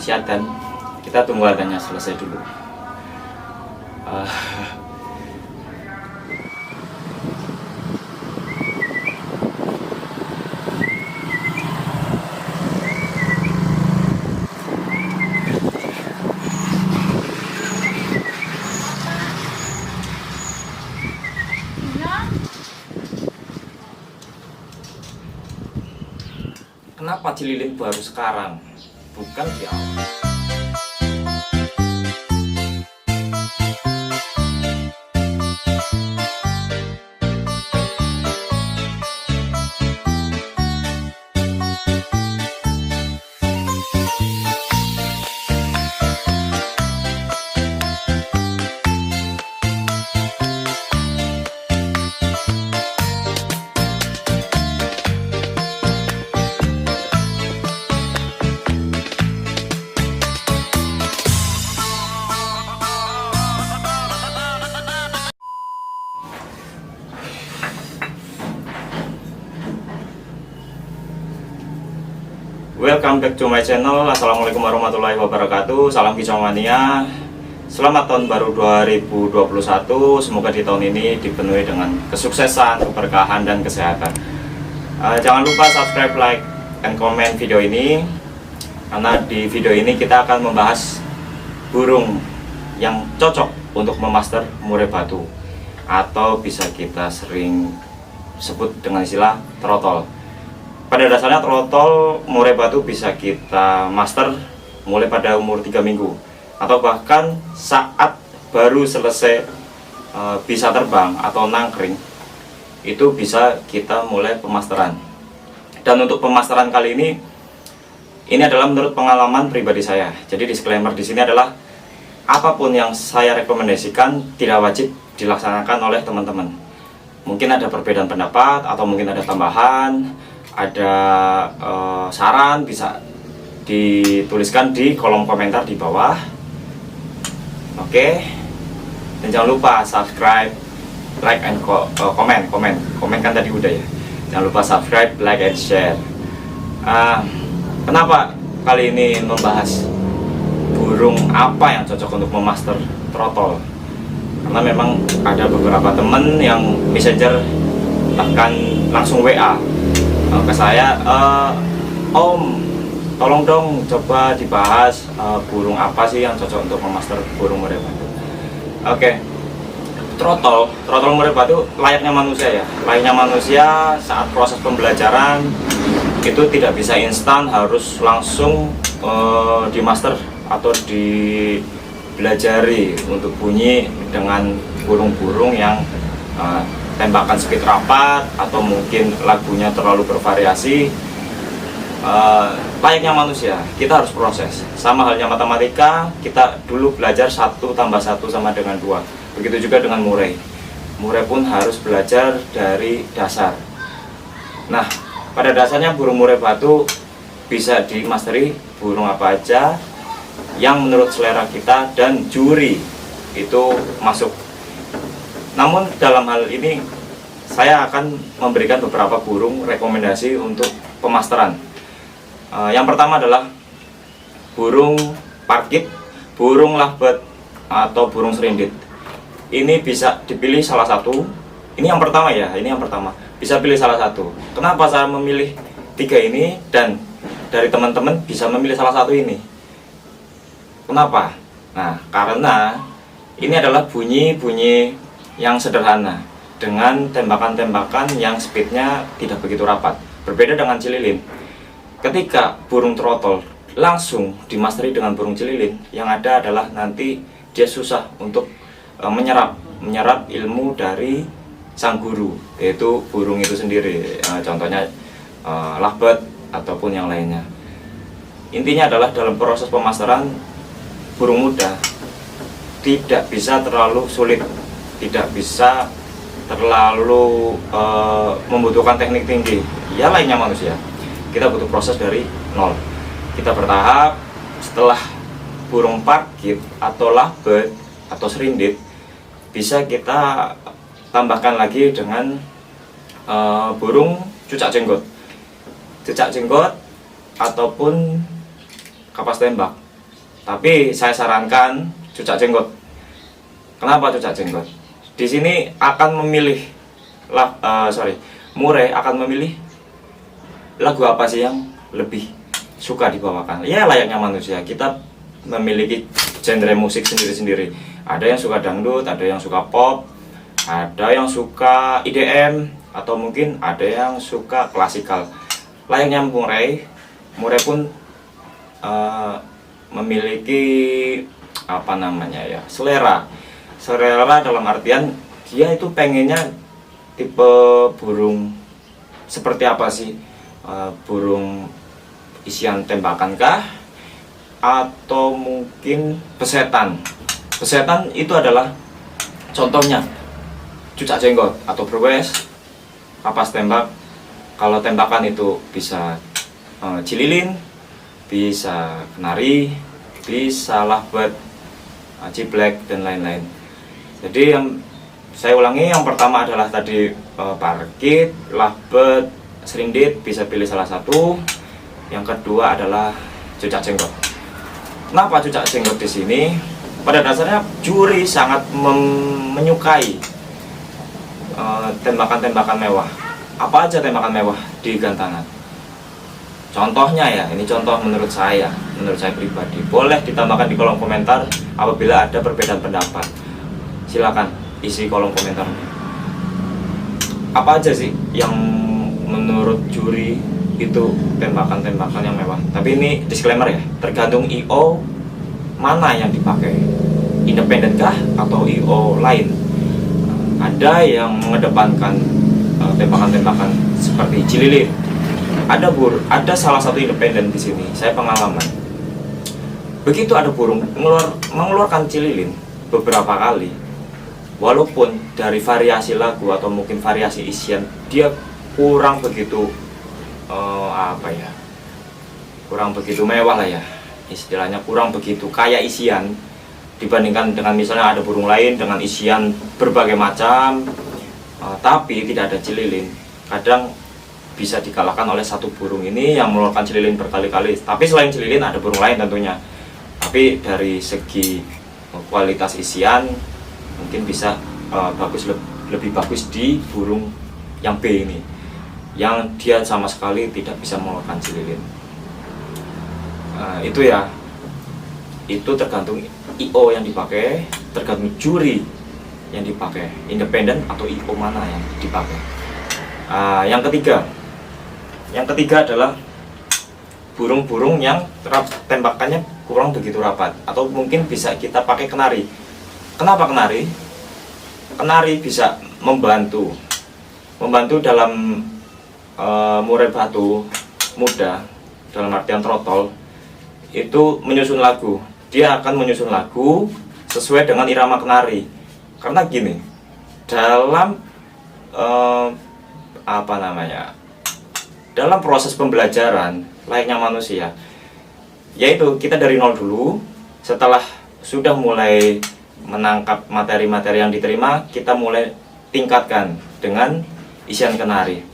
masih adzan. Kita tunggu adzannya selesai dulu. Kenapa Cililin baru sekarang? Bukan di awal. Welcome back to my channel. Assalamualaikum warahmatullahi wabarakatuh. Salam kicau mania. Selamat tahun baru 2021. Semoga di tahun ini dipenuhi dengan kesuksesan, keberkahan, dan kesehatan. Jangan lupa subscribe, like, dan komen video ini, karena di video ini kita akan membahas burung yang cocok untuk memaster murai batu, atau bisa kita sering sebut dengan istilah trotol. Pada dasarnya trotol murai batu bisa kita master mulai pada umur 3 minggu, atau bahkan saat baru selesai bisa terbang atau nangkring, itu bisa kita mulai pemasteran. Dan untuk pemasteran kali ini adalah menurut pengalaman pribadi saya. Jadi disclaimer di sini adalah apapun yang saya rekomendasikan tidak wajib dilaksanakan oleh teman-teman. Mungkin ada perbedaan pendapat, atau mungkin ada tambahan, ada saran, bisa dituliskan di kolom komentar di bawah. Oke. Dan jangan lupa subscribe, like, and komen kan tadi udah ya. Jangan lupa subscribe, like, and share. Kenapa kali ini membahas burung apa yang cocok untuk memaster trotol? Karena memang ada beberapa temen yang messenger, bahkan langsung WA ke saya, Om, tolong dong coba dibahas burung apa sih yang cocok untuk memaster burung murai batu. Oke. Trotol murai batu layaknya manusia ya. Layaknya manusia, saat proses pembelajaran itu tidak bisa instan, harus langsung dimaster atau dipelajari untuk bunyi dengan burung-burung yang tembakan speed rapat, atau mungkin lagunya terlalu bervariasi. Layaknya manusia, kita harus proses. Sama halnya matematika, kita dulu belajar 1 tambah 1 sama dengan 2. Begitu juga dengan murai. Murai pun harus belajar dari dasar. Nah, pada dasarnya burung murai batu bisa dimasteri burung apa aja yang menurut selera kita dan juri itu masuk. Namun dalam hal ini saya akan memberikan beberapa burung rekomendasi untuk pemasteran. Yang pertama adalah burung parkit, burung lovebird, atau burung serindit. Ini bisa dipilih salah satu. Ini yang pertama ya, ini yang pertama. Bisa pilih salah satu. Kenapa saya memilih 3 ini dan dari teman-teman bisa memilih salah satu ini? Kenapa? Nah, karena ini adalah bunyi-bunyi yang sederhana dengan tembakan-tembakan yang speednya tidak begitu rapat. Berbeda dengan cililin. Ketika burung trotol langsung dimasteri dengan burung cililin, yang ada adalah nanti dia susah untuk menyerap ilmu dari sang guru, yaitu burung itu sendiri. Contohnya lovebird ataupun yang lainnya. Intinya adalah dalam proses pemasteran burung muda tidak bisa terlalu sulit, tidak bisa terlalu membutuhkan teknik tinggi. Ya lainnya manusia, kita butuh proses dari nol. Kita bertahap. Setelah burung parkit atau lovebird atau serindit, bisa kita tambahkan lagi dengan burung cucak jenggot ataupun kapas tembak. Tapi saya sarankan cucak jenggot. Kenapa cucak jenggot? Di sini akan memilih murai akan memilih lagu apa sih yang lebih suka dibawakan. Ya layaknya manusia, kita memiliki genre musik sendiri-sendiri. Ada yang suka dangdut, ada yang suka pop, ada yang suka IDM, atau mungkin ada yang suka klasikal. Layaknya murai pun memiliki apa namanya ya, selera dalam artian dia itu pengennya tipe burung seperti apa sih, burung isian tembakan kah, atau mungkin besetan itu adalah contohnya cucak jenggot atau brewes, kapas tembak. Kalau tembakan itu bisa cililin, bisa kenari, bisa lovebird, ciblek, dan lain-lain. Jadi saya ulangi, yang pertama adalah tadi parkit, lovebird, serindit, bisa pilih salah satu. Yang kedua adalah cucak jenggot. Kenapa cucak jenggot di sini? Pada dasarnya juri sangat menyukai tembakan-tembakan mewah. Apa aja tembakan mewah di gantangan? Contohnya ya, ini contoh menurut saya pribadi. Boleh ditambahkan di kolom komentar apabila ada perbedaan pendapat. Silakan isi kolom komentar. Apa aja sih yang menurut juri itu tembakan-tembakan yang mewah? Tapi ini disclaimer ya, tergantung IO mana yang dipakai, independen kah atau IO lain. Ada yang mengedepankan tembakan-tembakan seperti cililin. Ada salah satu independen di sini, saya pengalaman. Begitu ada burung mengeluarkan cililin beberapa kali, walaupun dari variasi lagu atau mungkin variasi isian dia kurang begitu kurang begitu mewah lah ya, istilahnya kurang begitu kaya isian dibandingkan dengan misalnya ada burung lain dengan isian berbagai macam, tapi tidak ada cililin. Kadang bisa dikalahkan oleh satu burung ini yang mengeluarkan cililin berkali-kali. Tapi selain cililin ada burung lain tentunya, tapi dari segi kualitas isian mungkin bisa lebih bagus di burung yang B ini, yang dia sama sekali tidak bisa mengeluarkan cililin. Itu ya, itu tergantung IO yang dipakai, tergantung juri yang dipakai, independen atau IO mana yang dipakai. Yang ketiga adalah burung-burung yang tembakannya kurang begitu rapat, atau mungkin bisa kita pakai kenari. Kenapa kenari? Kenari bisa membantu dalam murai batu muda, dalam artian trotol itu menyusun lagu. Dia akan menyusun lagu sesuai dengan irama kenari. Karena gini, dalam dalam proses pembelajaran layaknya manusia, yaitu kita dari nol dulu. Setelah sudah mulai menangkap materi-materi yang diterima, kita mulai tingkatkan dengan isian kenari.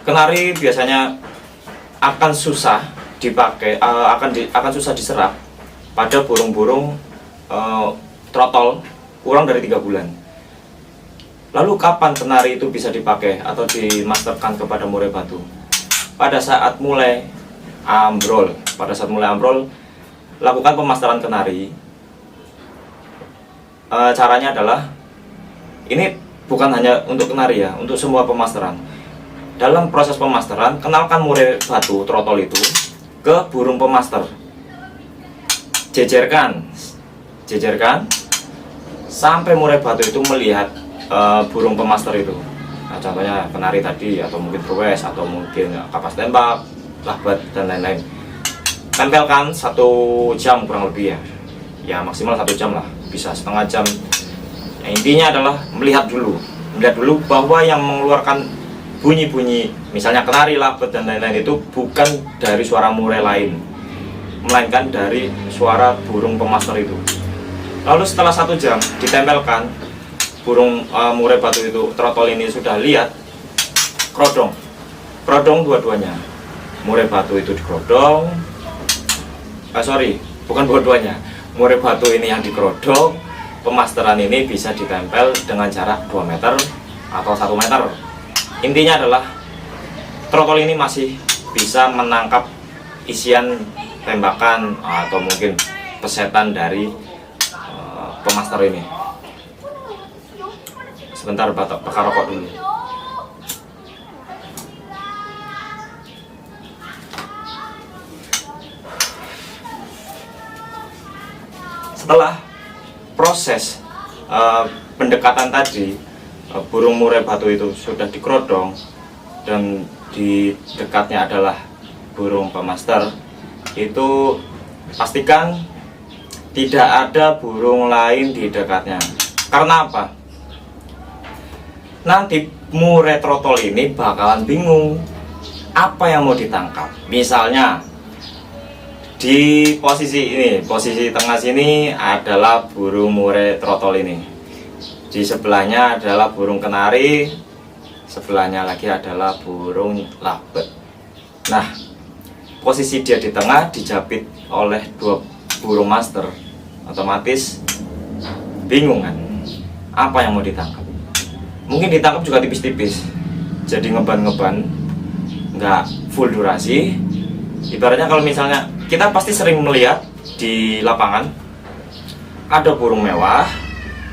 Kenari biasanya akan susah dipakai, akan susah diserap pada burung-burung trotol kurang dari 3 bulan. Lalu kapan kenari itu bisa dipakai atau dimasterkan kepada murai batu? Pada saat mulai ambrol. Lakukan pemasteran kenari. Caranya adalah, ini bukan hanya untuk kenari ya, untuk semua pemasteran. Dalam proses pemasteran, kenalkan murai batu trotol itu ke burung pemaster. Jejerkan sampai murai batu itu melihat burung pemaster itu. Nah, contohnya kenari tadi, atau mungkin brewes, atau mungkin kapas tembak, lovebird, dan lain-lain. Tempelkan 1 jam kurang lebih ya maksimal 1 jam lah, bisa setengah jam. Intinya adalah melihat dulu bahwa yang mengeluarkan bunyi-bunyi, misalnya kenari, lovebird, dan lain-lain itu bukan dari suara murai lain, melainkan dari suara burung pemaster itu. Lalu setelah 1 jam ditempelkan, burung murai batu itu, trotol ini sudah lihat, kerodong dua-duanya. Murai batu itu dikerodong, bukan dua-duanya. Murai batu ini yang dikerodok, pemasteran ini bisa ditempel dengan jarak 2 meter atau 1 meter. Intinya adalah trotol ini masih bisa menangkap isian tembakan atau mungkin pesetan dari pemaster ini. Sebentar, bakar rokok dulu. Setelah proses pendekatan tadi, burung murai batu itu sudah dikerodong dan di dekatnya adalah burung pemaster, itu pastikan tidak ada burung lain di dekatnya. Karena apa? Nanti murai trotol ini bakalan bingung apa yang mau ditangkap. Misalnya di posisi tengah sini adalah burung murai trotol ini. Di sebelahnya adalah burung kenari, sebelahnya lagi adalah burung lovebird. Nah, posisi dia di tengah dijapit oleh 2 burung master, otomatis bingung kan? Apa yang mau ditangkap? Mungkin ditangkap juga tipis-tipis, jadi ngeban-ngeban, nggak full durasi. Ibaratnya kalau misalnya kita pasti sering melihat di lapangan ada burung mewah,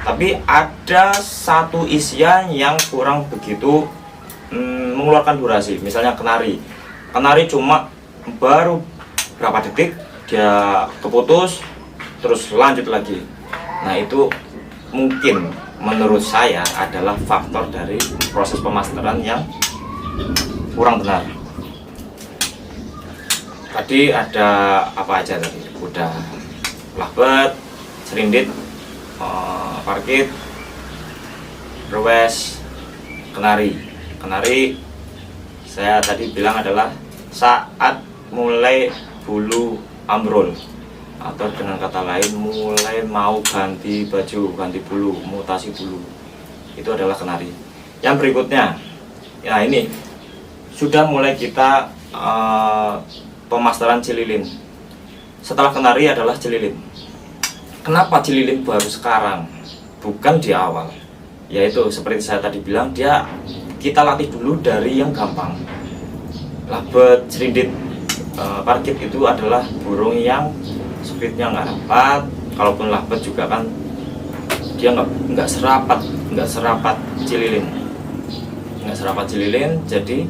tapi ada satu isian yang kurang begitu mengeluarkan durasi. Misalnya kenari cuma baru berapa detik dia keputus, terus lanjut lagi. Nah, itu mungkin menurut saya adalah faktor dari proses pemasteran yang kurang benar. Tadi ada apa aja tadi? Udah lovebird, serindit, parkit, rewes, kenari. Saya tadi bilang adalah saat mulai bulu ambrol, atau dengan kata lain mulai mau ganti baju, ganti bulu, mutasi bulu, itu adalah kenari. Yang berikutnya, ya ini sudah mulai kita pemasteran cililin. Setelah kenari adalah cililin. Kenapa cililin baru sekarang, bukan di awal? Yaitu seperti saya tadi bilang, kita latih dulu dari yang gampang. Lovebird, serindit, parkit itu adalah burung yang speednya nggak rapat. Kalaupun lovebird juga kan dia nggak serapat cililin, jadi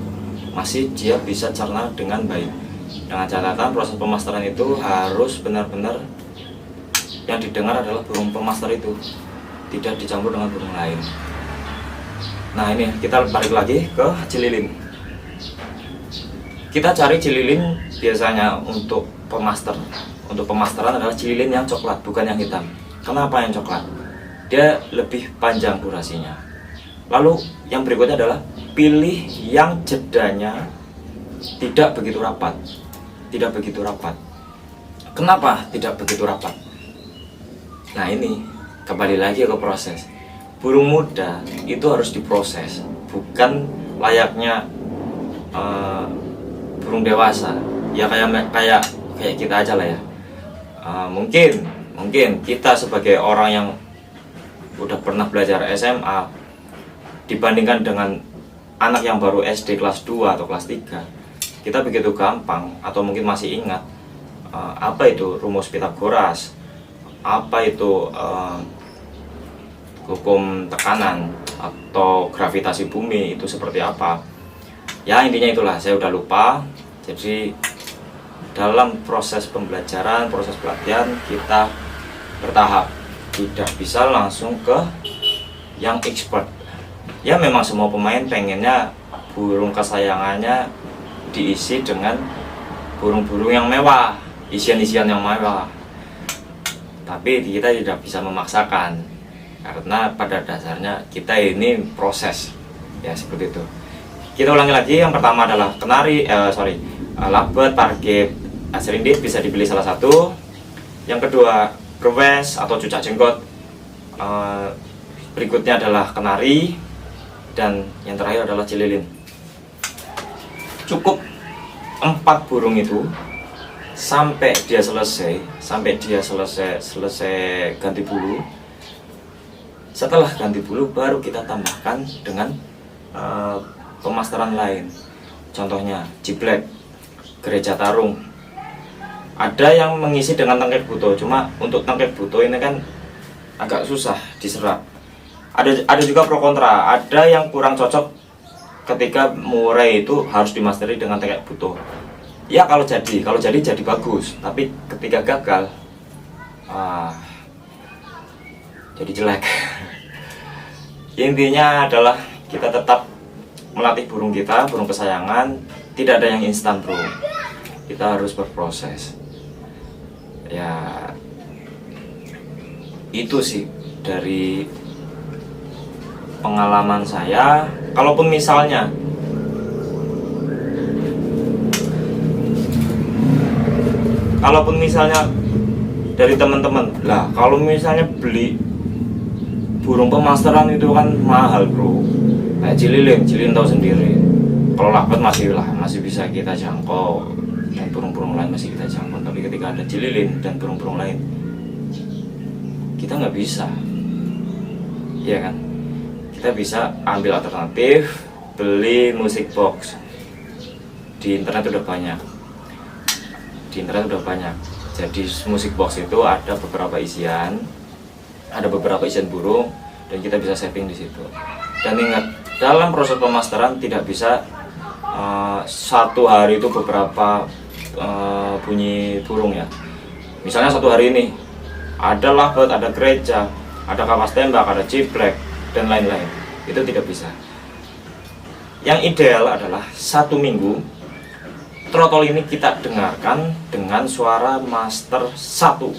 masih dia bisa cerna dengan baik. Dengan catatan proses pemasteran itu harus benar-benar yang didengar adalah burung pemaster itu, tidak dicampur dengan burung lain. Nah, ini kita balik lagi ke cililin. Kita cari cililin biasanya untuk pemasteran adalah cililin yang coklat, bukan yang hitam. Kenapa yang coklat? Dia lebih panjang durasinya. Lalu yang berikutnya adalah pilih yang jedanya tidak begitu rapat. Kenapa tidak begitu rapat? Nah, ini kembali lagi ke proses. Burung muda itu harus diproses, bukan layaknya burung dewasa. Ya kayak kita aja lah ya. Mungkin kita sebagai orang yang udah pernah belajar SMA dibandingkan dengan anak yang baru SD kelas 2 atau kelas 3, kita begitu gampang atau mungkin masih ingat apa itu rumus Pythagoras, apa itu hukum tekanan atau gravitasi bumi itu seperti apa. Ya, intinya itulah, saya udah lupa. Jadi dalam proses pembelajaran, proses pelatihan kita bertahap, tidak bisa langsung ke yang expert. Ya, memang semua pemain pengennya burung kesayangannya diisi dengan burung-burung yang mewah, isian-isian yang mewah. Tapi kita tidak bisa memaksakan, karena pada dasarnya kita ini proses, ya seperti itu. Kita ulangi lagi, yang pertama adalah lovebird, parkit, serindit bisa dipilih salah satu. Yang kedua rewes atau cucak jenggot. Berikutnya adalah kenari, dan yang terakhir adalah cililin. Cukup 4 burung itu sampai dia selesai ganti bulu. Setelah ganti bulu baru kita tambahkan dengan pemasteran lain. Contohnya jiplek, gereja tarung. Ada yang mengisi dengan tangkit buto, cuma untuk tangkit buto ini kan agak susah diserap. Ada juga pro kontra. Ada yang kurang cocok ketika murai itu harus dimasteri dengan tangkit buto. Ya kalau jadi bagus, tapi ketika gagal jadi jelek. Intinya adalah kita tetap melatih burung kita, burung kesayangan. Tidak ada yang instan bro, kita harus berproses. Ya itu sih dari pengalaman saya. Kalaupun misalnya dari teman-teman lah, kalau misalnya beli burung pemasteran itu kan mahal bro. Kayak cililin tahu sendiri. Kalau lapat masih bisa kita jangkau, dan burung-burung lain masih kita jangkau. Tapi ketika ada cililin dan burung-burung lain, kita nggak bisa, iya kan? Kita bisa ambil alternatif, beli musik box. Di internet udah banyak. Jadi musik box itu ada beberapa isian burung, dan kita bisa setting di situ. Dan ingat, dalam proses pemasteran tidak bisa satu hari itu beberapa bunyi burung ya. Misalnya satu hari ini ada lovebird, ada gereja, ada kapas tembak, ada jiplek, dan lain-lain. Itu tidak bisa. Yang ideal adalah satu minggu trotol ini kita dengarkan dengan suara master satu.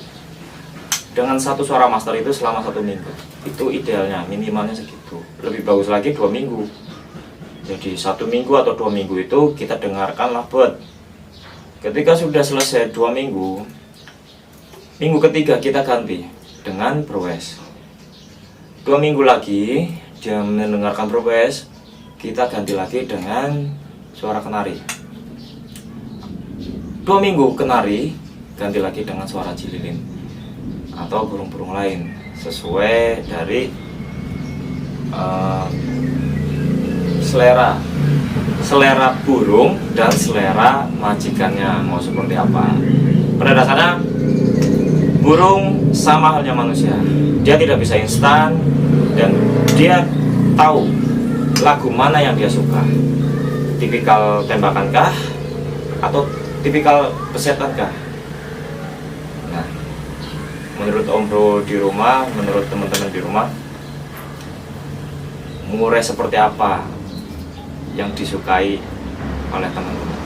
Dengan satu suara master itu selama 1 minggu. Itu idealnya, minimalnya segitu. Lebih bagus lagi 2 minggu. Jadi 1 minggu atau 2 minggu itu kita dengarkan lovebird. Ketika sudah selesai 2 minggu, minggu ketiga kita ganti dengan browes. 2 minggu lagi dia mendengarkan browes, kita ganti lagi dengan suara kenari. 2 minggu kenari, ganti lagi dengan suara cililin atau burung-burung lain, sesuai dari selera burung dan selera majikannya mau seperti apa. Pada dasarnya burung sama halnya manusia, dia tidak bisa instan, dan dia tahu lagu mana yang dia suka. Tipikal tembakankah atau tipikal pesetankah? Nah, menurut Om Bro di rumah, menurut teman-teman di rumah, murai seperti apa yang disukai oleh teman-teman?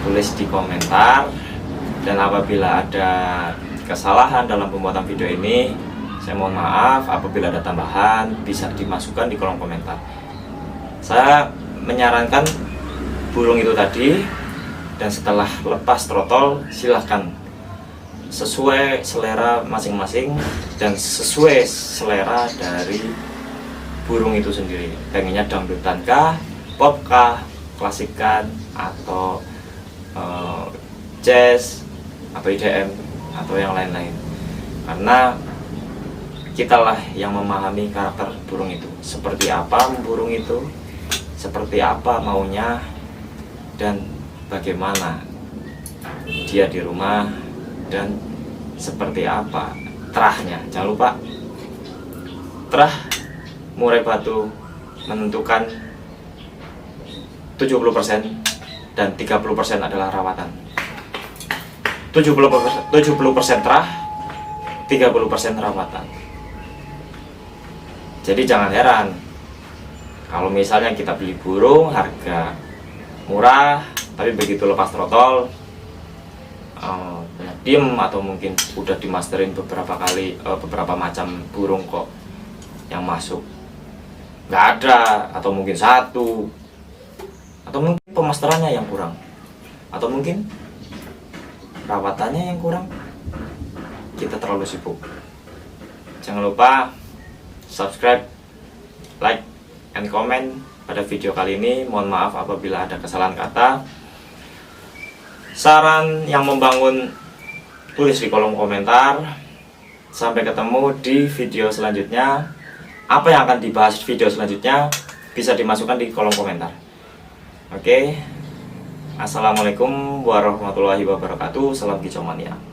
Tulis di komentar. Dan apabila ada kesalahan dalam pembuatan video ini, saya mohon maaf. Apabila ada tambahan, bisa dimasukkan di kolom komentar. Saya menyarankan burung itu tadi, dan setelah lepas trotol silahkan sesuai selera masing-masing dan sesuai selera dari burung itu sendiri. Pengennya dangdutan kah, pop kah, klasik kan, atau jazz, atau IDM, atau yang lain-lain. Karena kitalah yang memahami karakter burung itu, seperti apa burung itu, seperti apa maunya, dan bagaimana dia di rumah, dan seperti apa terahnya. Jangan lupa, terah murai batu menentukan 70% dan 30% adalah rawatan. 70% terah, 30% rawatan. Jadi jangan heran kalau misalnya kita beli burung harga murah, tapi begitu lepas trotol banyak diem, atau mungkin udah dimasterin beberapa macam burung kok yang masuk nggak ada, atau mungkin satu, atau mungkin pemasterannya yang kurang, atau mungkin perawatannya yang kurang, kita terlalu sibuk. Jangan lupa subscribe, like, and comment pada video kali ini. Mohon maaf apabila ada kesalahan kata. saran yang membangun, tulis di kolom komentar. Sampai ketemu di video selanjutnya. Apa yang akan dibahas video selanjutnya bisa dimasukkan di kolom komentar. Oke. Assalamualaikum warahmatullahi wabarakatuh. Salam kicau mania.